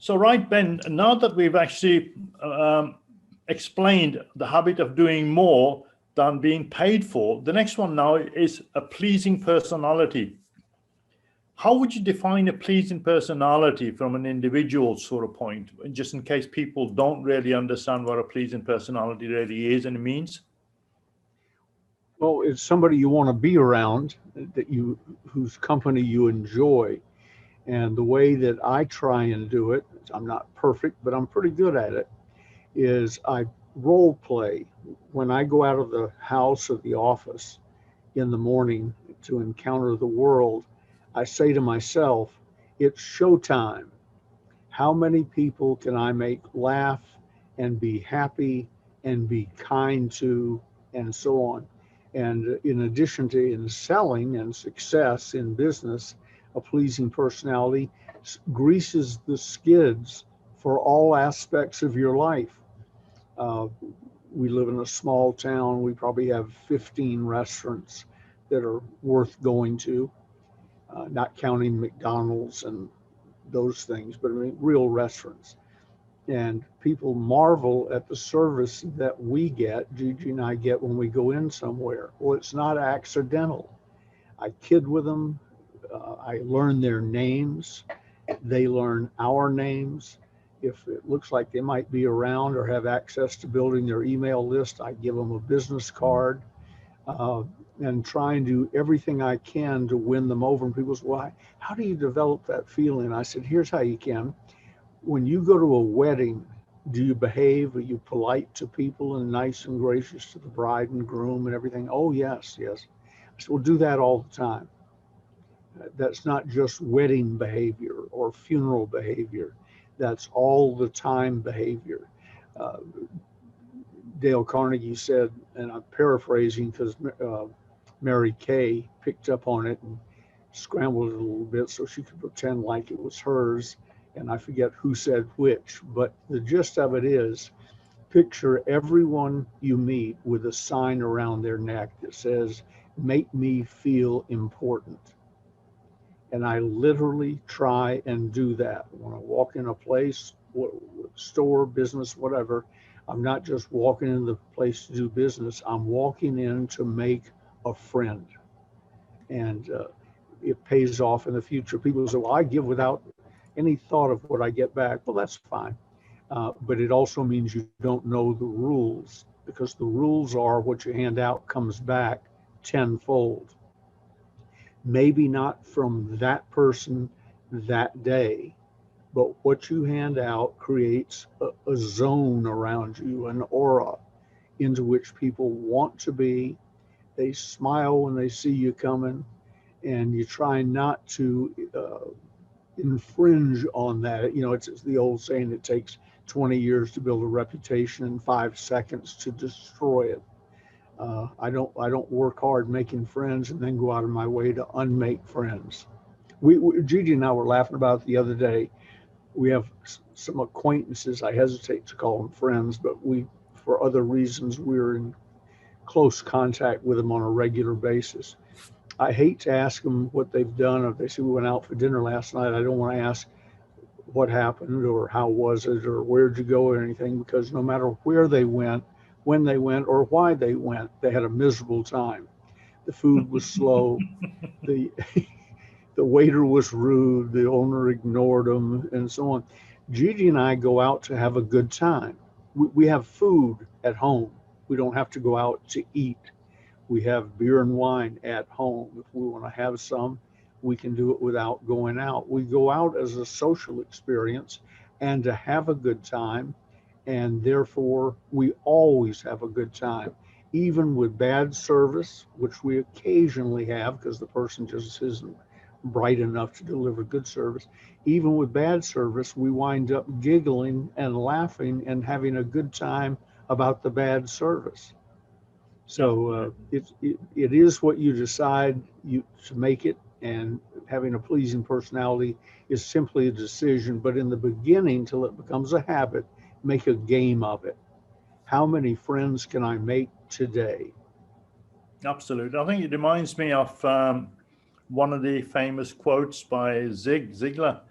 So, right, Ben, now that we've actually explained the habit of doing more than being paid for, the next one now is a pleasing personality. How would you define a pleasing personality from an individual sort of point, just in case people don't really understand what a pleasing personality really is and means? Well, it's somebody you want to be around, whose company you enjoy. And the way that I try and do it, I'm not perfect, but I'm pretty good at it, is I role play. When I go out of the house or the office in the morning to encounter the world, I say to myself, it's showtime. How many people can I make laugh and be happy and be kind to, and so on? And in addition to in selling and success in business, a pleasing personality greases the skids for all aspects of your life. Uh, we live in a small town. We probably have 15 restaurants that are worth going to, not counting McDonald's and those things, but I mean real restaurants. And people marvel at the service that we get, Gigi and I get when we go in somewhere. Well, it's not accidental. I kid with them. I learn their names. They learn our names. If it looks like they might be around or have access to building their email list, I give them a business card, uh, and try and do everything I can to win them over. And people say, well, how do you develop that feeling? I said, here's how you can. When you go to a wedding, do you behave? Are you polite to people and nice and gracious to the bride and groom and everything? Oh, yes, yes. I said, well, do that all the time. That's not just wedding behavior or funeral behavior. That's all the time behavior. Uh, Dale Carnegie said, and I'm paraphrasing because Mary Kay picked up on it and scrambled it a little bit so she could pretend like it was hers. And I forget who said which, but the gist of it is, picture everyone you meet with a sign around their neck that says, make me feel important. And I literally try and do that. When I walk in a place, store, business, whatever, I'm not just walking in the place to do business. I'm walking in to make a friend. And it pays off in the future. People say, well, I give without any thought of what I get back. Well, that's fine. But it also means you don't know the rules, because the rules are what you hand out comes back tenfold. Maybe not from that person that day, but what you hand out creates a zone around you, an aura into which people want to be. They smile when they see you coming, and you try not to infringe on that. You know, it's the old saying, it takes 20 years to build a reputation and 5 seconds to destroy it. I don't work hard making friends and then go out of my way to unmake friends. Gigi and I were laughing about it the other day. We have some acquaintances. I hesitate to call them friends, but we, for other reasons, we're in close contact with them on a regular basis. I hate to ask them what they've done. If they say we went out for dinner last night, I don't want to ask what happened or how was it or where'd you go or anything, because no matter where they went, when they went, or why they went, they had a miserable time. The food was slow. The the waiter was rude. The owner ignored them, and so on. Gigi and I go out to have a good time. We have food at home. We don't have to go out to eat. We have beer and wine at home. If we want to have some, we can do it without going out. We go out as a social experience and to have a good time, and therefore we always have a good time, even with bad service, which we occasionally have because the person just isn't bright enough to deliver good service. Even with bad service, we wind up giggling and laughing and having a good time about the bad service. So it is what you decide to make it, and having a pleasing personality is simply a decision. But in the beginning, till it becomes a habit, make a game of it. How many friends can I make today? Absolutely. I think it reminds me of one of the famous quotes by Zig Ziglar.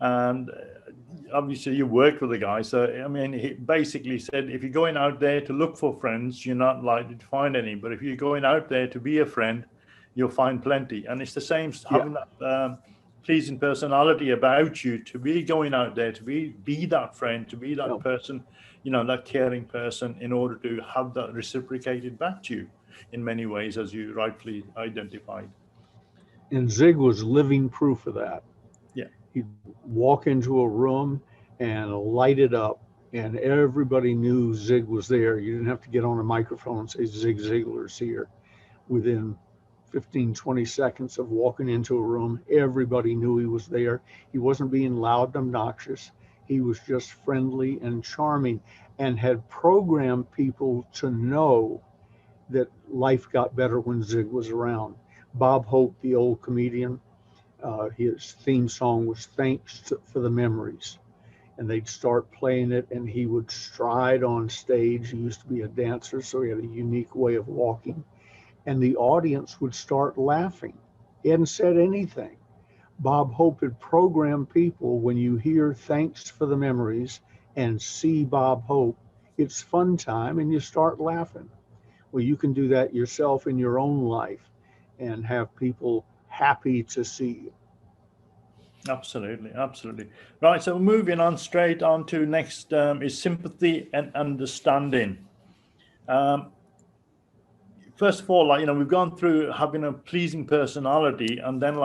And obviously you worked with the guy. So, I mean, he basically said, if you're going out there to look for friends, you're not likely to find any. But if you're going out there to be a friend, you'll find plenty. And it's the same, Yeah. having that pleasing personality about you, to be going out there, to be that friend, to be that Yeah. person, that caring person, in order to have that reciprocated back to you in many ways, as you rightfully identified. And Zig was living proof of that. Yeah. He'd walk into a room and light it up, and everybody knew Zig was there. You didn't have to get on a microphone and say Zig Ziglar's here. Within 15, 20 seconds of walking into a room, everybody knew he was there. He wasn't being loud and obnoxious. He was just friendly and charming, and had programmed people to know that life got better when Zig was around. Bob Hope, the old comedian, his theme song was "Thanks for the Memories." And they'd start playing it, and he would stride on stage. He used to be a dancer, so he had a unique way of walking. And the audience would start laughing. He hadn't said anything. Bob Hope had programmed people, when you hear "Thanks for the Memories" and see Bob Hope, it's fun time, and you start laughing. Well, you can do that yourself in your own life and have people happy to see you. Absolutely, absolutely. Right, so moving on straight on to next is sympathy and understanding. First of all, we've gone through having a pleasing personality, and then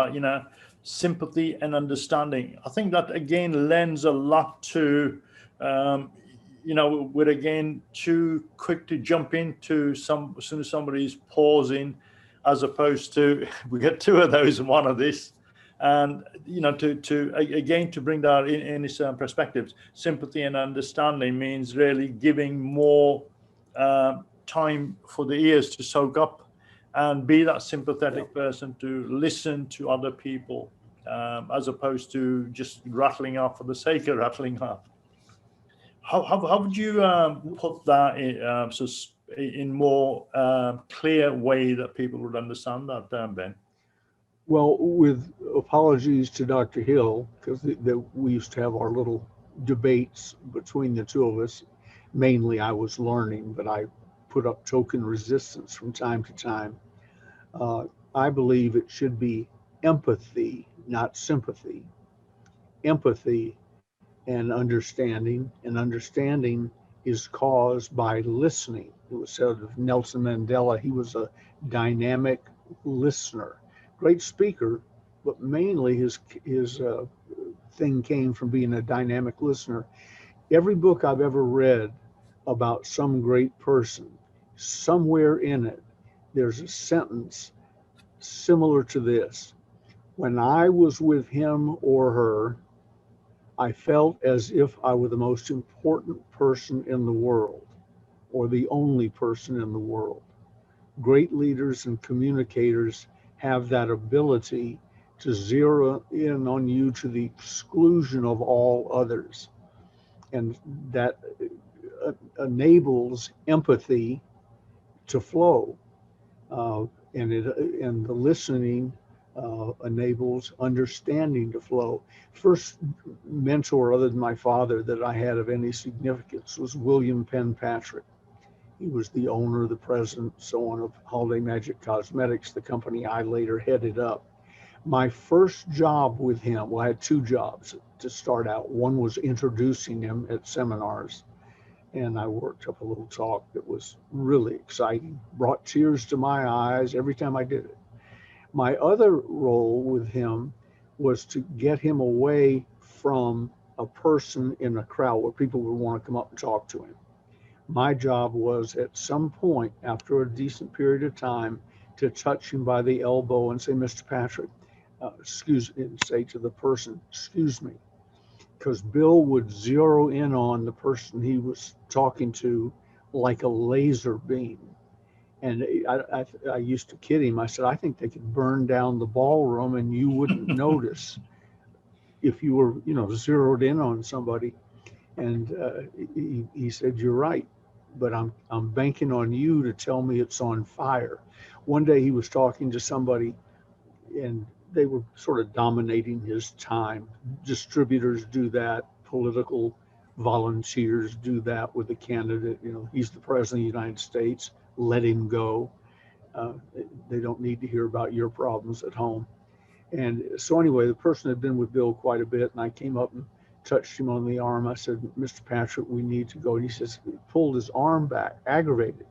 sympathy and understanding. I think that again lends a lot to, we're again too quick to jump into as soon as somebody's pausing, as opposed to we get two of those and one of this. And to bring that in its perspectives, sympathy and understanding means really giving more time for the ears to soak up, and be that sympathetic person to listen to other people, as opposed to just rattling off for the sake of rattling off. How would you put that in more clear way that people would understand that, Ben? Well, with apologies to Dr. Hill, because we used to have our little debates between the two of us. Mainly I was learning, but I put up token resistance from time to time. I believe it should be empathy, not sympathy. Empathy and understanding is caused by listening. It was said of Nelson Mandela, he was a dynamic listener, great speaker, but mainly his thing came from being a dynamic listener. Every book I've ever read about some great person, somewhere in it, there's a sentence similar to this. When I was with him or her, I felt as if I were the most important person in the world, or the only person in the world. Great leaders and communicators have that ability to zero in on you to the exclusion of all others. And that enables empathy to flow. And the listening enables understanding to flow. First mentor other than my father that I had of any significance was William Penn Patrick. He was the owner, the president, so on, of Holiday Magic Cosmetics, the company I later headed up. My first job with him, well, I had two jobs to start out. One was introducing him at seminars, and I worked up a little talk that was really exciting, brought tears to my eyes every time I did it. My other role with him was to get him away from a person in a crowd where people would want to come up and talk to him. My job was at some point after a decent period of time to touch him by the elbow and say, "Mr. Patrick, excuse me," and say to the person, "Excuse me," because Bill would zero in on the person he was talking to like a laser beam. And I used to kid him. I said, "I think they could burn down the ballroom and you wouldn't notice if you were, zeroed in on somebody." And he said, "You're right, but I'm banking on you to tell me it's on fire." One day he was talking to somebody, and they were sort of dominating his time. Distributors do that, political volunteers do that with the candidate. You know, he's the president of the United States, let him go. Uh, they don't need to hear about your problems at home. And so anyway, the person had been with Bill quite a bit, and I came up and touched him on the arm. I said, Mr. Patrick, we need to go. And he says, he pulled his arm back, aggravated,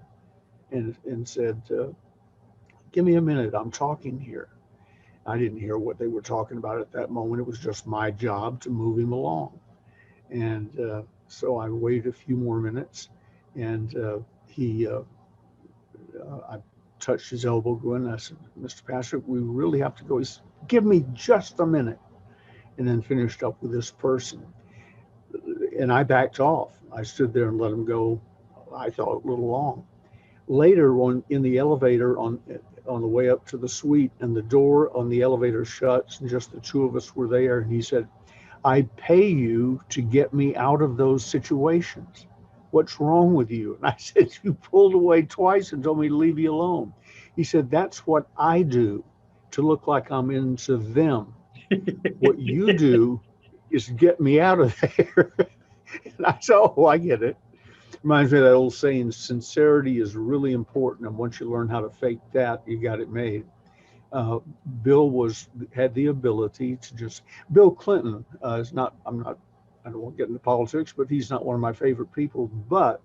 and said, give me a minute, I'm talking here. I didn't hear what they were talking about at that moment. It was just my job to move him along. And so I waited a few more minutes, and I touched his elbow going, I said, Mr. Patrick, we really have to go. He said, give me just a minute. And then finished up with this person. And I backed off. I stood there and let him go, I thought, a little long. Later in the elevator on the way up to the suite, and the door on the elevator shuts and just the two of us were there. And he said, I pay you to get me out of those situations. What's wrong with you? And I said, you pulled away twice and told me to leave you alone. He said, that's what I do to look like I'm into them. What you do is get me out of there. And I said, oh, I get it. Reminds me of that old saying, sincerity is really important. And once you learn how to fake that, you got it made. Bill had the ability to just, Bill Clinton is not, I don't want to get into politics, but he's not one of my favorite people, but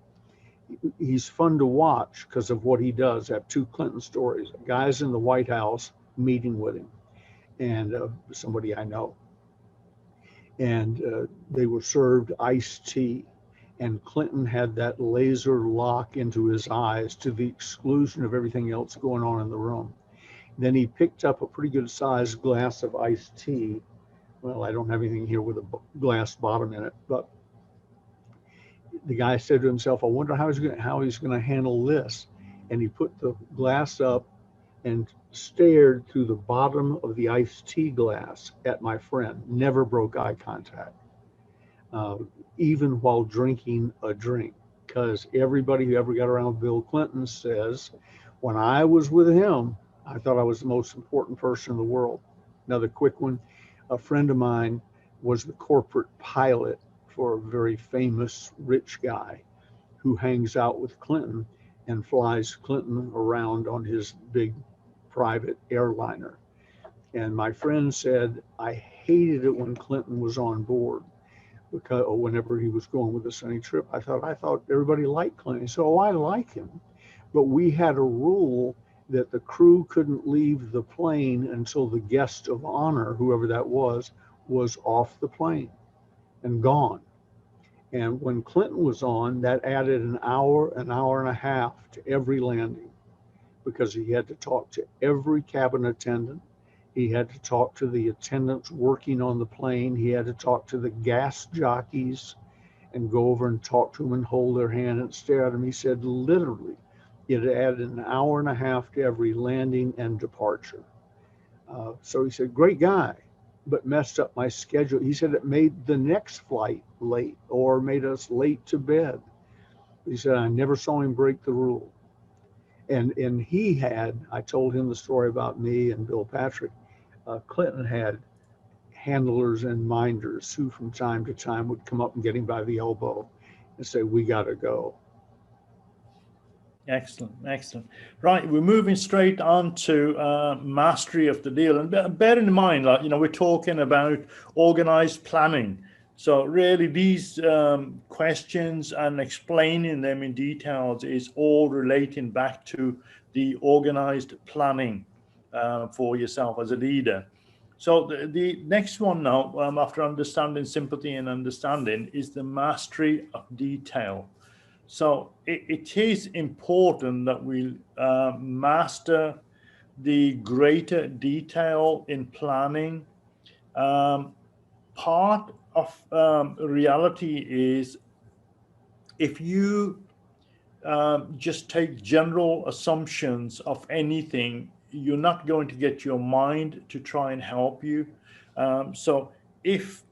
he's fun to watch because of what he does. I have two Clinton stories, guys in the White House meeting with him, and somebody I know. And they were served iced tea, and Clinton had that laser lock into his eyes to the exclusion of everything else going on in the room. Then he picked up a pretty good sized glass of iced tea. Well, I don't have anything here with a glass bottom in it, but the guy said to himself, I wonder how he's going to handle this. And he put the glass up and stared through the bottom of the iced tea glass at my friend, never broke eye contact, even while drinking a drink. Because everybody who ever got around Bill Clinton says, when I was with him, I thought I was the most important person in the world. Another quick one, a friend of mine was the corporate pilot for a very famous rich guy who hangs out with Clinton and flies Clinton around on his big private airliner. And my friend said, I hated it when Clinton was on board, because whenever he was going with us on any trip, I thought everybody liked Clinton. He said, oh, I like him. But we had a rule that the crew couldn't leave the plane until the guest of honor, whoever that was off the plane and gone. And when Clinton was on, that added an hour and a half to every landing, because he had to talk to every cabin attendant. He had to talk to the attendants working on the plane. He had to talk to the gas jockeys and go over and talk to them and hold their hand and stare at them. He said, literally, it added an hour and a half to every landing and departure. So he said, great guy, but messed up my schedule. He said it made the next flight late or made us late to bed. He said, I never saw him break the rule. And I told him the story about me and Bill Patrick. Clinton had handlers and minders who from time to time would come up and get him by the elbow and say, we got to go. Excellent, excellent. Right, we're moving straight on to mastery of the deal. And bear in mind, like, we're talking about organized planning. So really these questions and explaining them in details is all relating back to the organized planning for yourself as a leader. So the next one now, after understanding sympathy and understanding, is the mastery of detail. So it is important that we master the greater detail in planning. Part of reality is if you just take general assumptions of anything, you're not going to get your mind to try and help you. So if,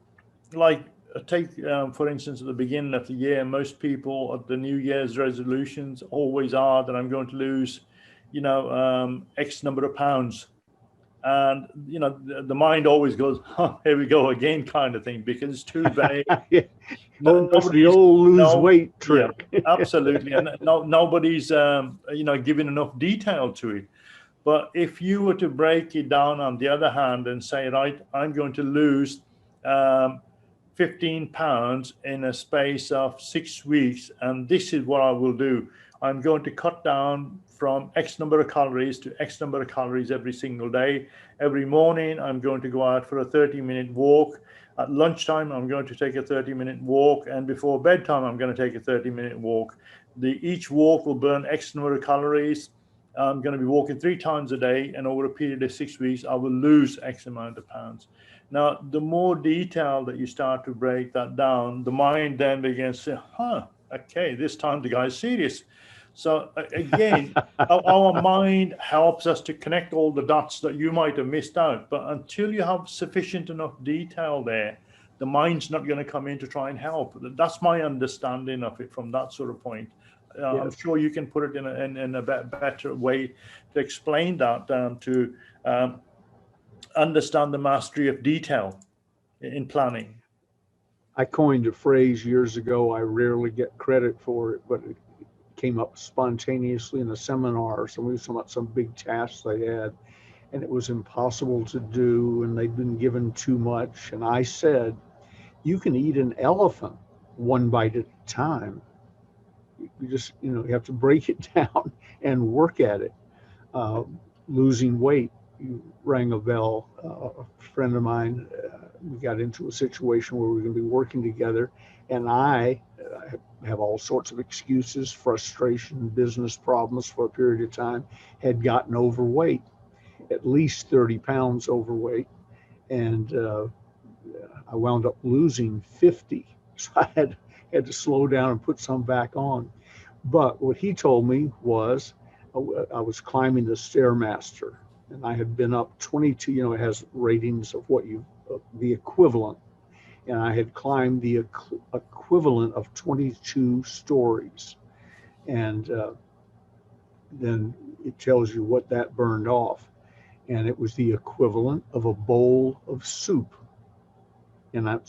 like, take, for instance, at the beginning of the year, most people at the New Year's resolutions always are that I'm going to lose, X number of pounds. And the mind always goes, huh, here we go again, kind of thing, because it's too vague. Yeah. Oh, it's the Nobody's old lose weight yeah, trick. absolutely, and nobody's giving enough detail to it. But if you were to break it down on the other hand and say, right, I'm going to lose 15 pounds in a space of 6 weeks, and this is what I will do. I'm going to cut down from X number of calories to X number of calories every single day. Every morning, I'm going to go out for a 30-minute walk. At lunchtime, I'm going to take a 30-minute walk. And before bedtime, I'm going to take a 30-minute walk. Each walk will burn X number of calories. I'm going to be walking 3 times a day. And over a period of 6 weeks, I will lose X amount of pounds. Now, the more detail that you start to break that down, the mind then begins to say, huh, okay, this time the guy's serious. So again, our mind helps us to connect all the dots that you might have missed out. But until you have sufficient enough detail there, the mind's not going to come in to try and help. That's my understanding of it from that sort of point. I'm Yes. sure you can put it in a better way to explain that, to understand the mastery of detail in planning. I coined a phrase years ago. I rarely get credit for it, but it came up spontaneously in a seminar. Somebody was talking about some big tasks they had, and it was impossible to do, and they'd been given too much. And I said, you can eat an elephant one bite at a time. You just, you have to break it down and work at it. Losing weight, you rang a bell. A friend of mine, we got into a situation where we were going to be working together, and I have all sorts of excuses, frustration, business problems for a period of time, had gotten overweight, at least 30 pounds overweight, and I wound up losing 50. So I had to slow down and put some back on. But what he told me was, I was climbing the Stairmaster, and I had been up 22, it has ratings of the equivalent. And I had climbed the equivalent of 22 stories. And then it tells you what that burned off. And it was the equivalent of a bowl of soup. And I'm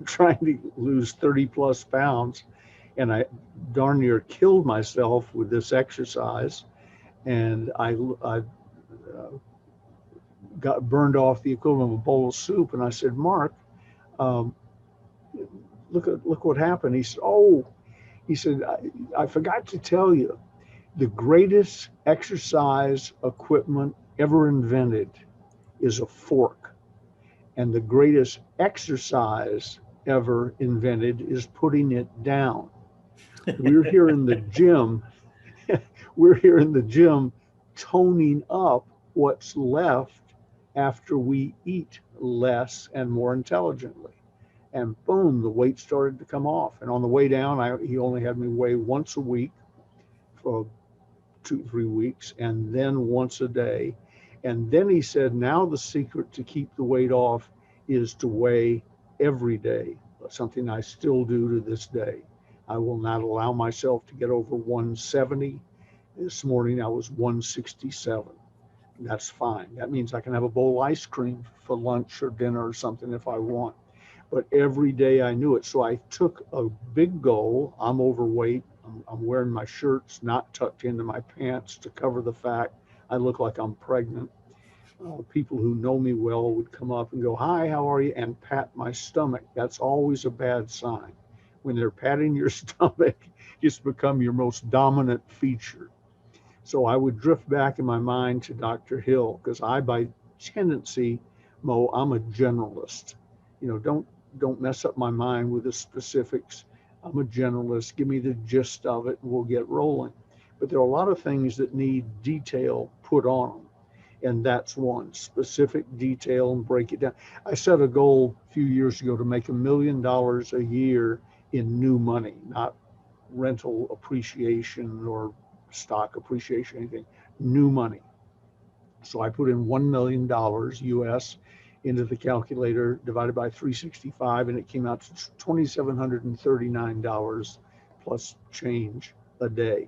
trying to lose 30 plus pounds, and I darn near killed myself with this exercise. And I got burned off the equivalent of a bowl of soup. And I said, Mark, look what happened. He said, I forgot to tell you, the greatest exercise equipment ever invented is a fork. And the greatest exercise ever invented is putting it down. We're here in the gym. We're here in the gym toning up what's left after we eat less and more intelligently. And boom, the weight started to come off. And on the way down, he only had me weigh once a week for 2-3 weeks, and then once a day. And then he said, now the secret to keep the weight off is to weigh every day, something I still do to this day. I will not allow myself to get over 170. This morning I was 167. That's fine. That means I can have a bowl of ice cream for lunch or dinner or something if I want. But every day I knew it. So I took a big goal. I'm overweight. I'm wearing my shirts not tucked into my pants to cover the fact I look like I'm pregnant. People who know me well would come up and go, hi, how are you? And pat my stomach. That's always a bad sign. When they're patting your stomach, it's become your most dominant feature. So I would drift back in my mind to Dr. Hill, because by tendency, Mo, I'm a generalist. Don't mess up my mind with the specifics. I'm a generalist. Give me the gist of it and we'll get rolling. But there are a lot of things that need detail put on them. And that's one, specific detail, and break it down. I set a goal a few years ago to make $1 million a year in new money, not rental appreciation or stock appreciation, anything, new money. So I put in $1 million US into the calculator, divided by 365, and it came out to $2,739 plus change a day.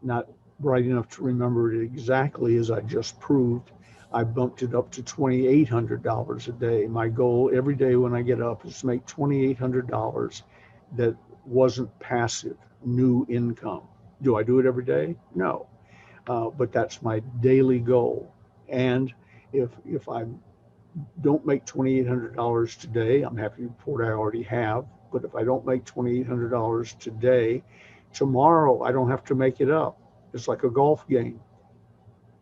Not bright enough to remember it exactly, as I just proved. I bumped it up to $2,800 a day. My goal every day when I get up is to make $2,800 that wasn't passive, new income. Do I do it every day? No, but that's my daily goal. And if I don't make $2,800 today, I'm happy to report I already have. But if I don't make $2,800 today, tomorrow I don't have to make it up. It's like a golf game.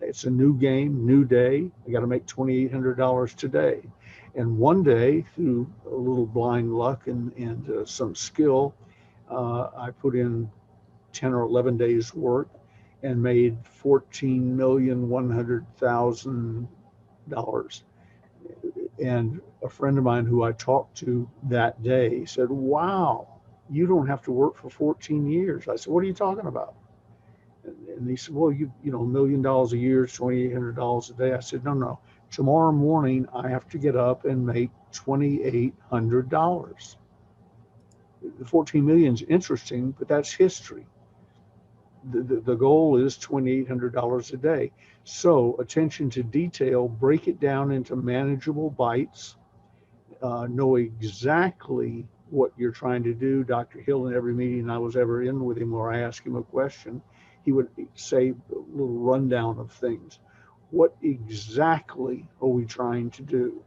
It's a new game, new day. I got to make $2,800 today. And one day, through a little blind luck and some skill, I put in 10 or 11 days work and made $14,100,000. And a friend of mine who I talked to that day said, "Wow, you don't have to work for 14 years." I said, "What are you talking about?" And he said, "Well, $1 million a year, $2,800 a day." I said, "No. Tomorrow morning, I have to get up and make $2,800. The 14 million is interesting, but that's history. The goal is $2,800 a day. So attention to detail, break it down into manageable bites, know exactly what you're trying to do. Dr. Hill, in every meeting I was ever in with him where I asked him a question, he would say a little rundown of things. What exactly are we trying to do?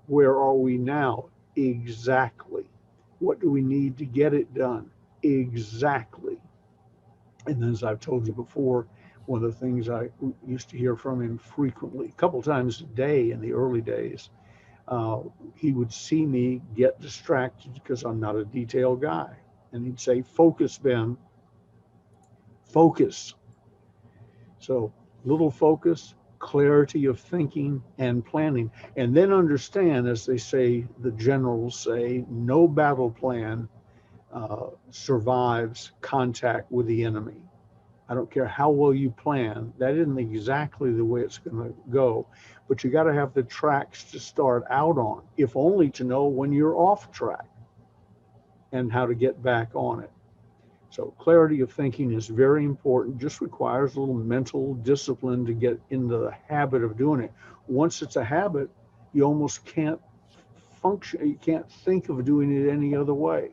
Where are we now? Exactly. What do we need to get it done? Exactly. And as I've told you before, one of the things I used to hear from him frequently, a couple times a day in the early days, he would see me get distracted because I'm not a detail guy. And he'd say, "Focus, Ben, focus." So little focus, clarity of thinking and planning. And then understand, as they say, the generals say, no battle plan survives contact with the enemy. I don't care how well you plan, that isn't exactly the way it's going to go. But you got to have the tracks to start out on, if only to know when you're off track and how to get back on it. So clarity of thinking is very important, just requires a little mental discipline to get into the habit of doing it. Once it's a habit, you almost can't function, you can't think of doing it any other way.